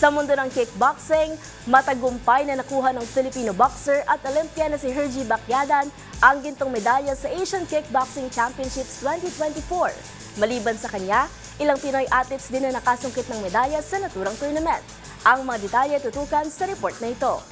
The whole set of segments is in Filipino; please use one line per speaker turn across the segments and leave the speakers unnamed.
Sa mundo ng kickboxing, matagumpay na nakuha ng Filipino boxer at Olympian na si Hergy Bacquiadan ang gintong medalya sa Asian Kickboxing Championships 2024. Maliban sa kanya, ilang Pinoy athletes din na nakasungkit ng medalya sa naturang tournament. Ang mga detalye tutukan sa report na ito.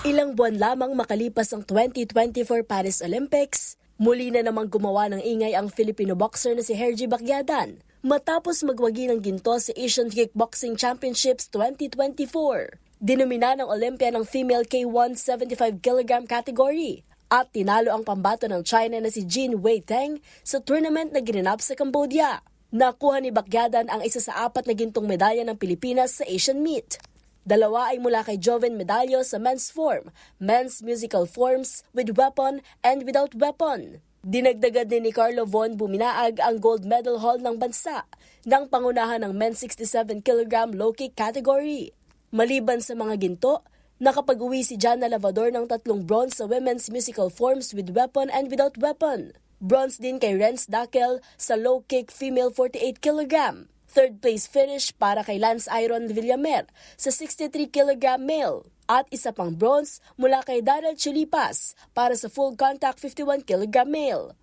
Ilang buwan lamang makalipas ang 2024 Paris Olympics, muli na namang gumawa ng ingay ang Filipino boxer na si Hergy Bacquiadan matapos magwagi ng ginto sa Asian Kickboxing Championships 2024. Dinomina ng Olympia ng female K1 75kg category at tinalo ang pambato ng China na si Jin Wei Teng sa tournament na ginanap sa Cambodia. Nakuha ni Bacquiadan ang isa sa 4 na gintong medalya ng Pilipinas sa Asian Meet. 2 ay mula kay Joven Medallo sa men's form, men's musical forms, with weapon and without weapon. Dinagdagan din ni Carlo Von Buminaag ang gold medal haul ng bansa ng pangunahan ng men's 67kg low kick category. Maliban sa mga ginto, nakapag-uwi si Jana Lavador ng 3 bronze sa women's musical forms with weapon and without weapon. Bronze din kay Renz Dakel sa low kick female 48kg. Third place finish para kay Lance Iron Villamer sa 63kg male. At isa pang bronze mula kay Daryl Chulipas para sa full contact 51kg male.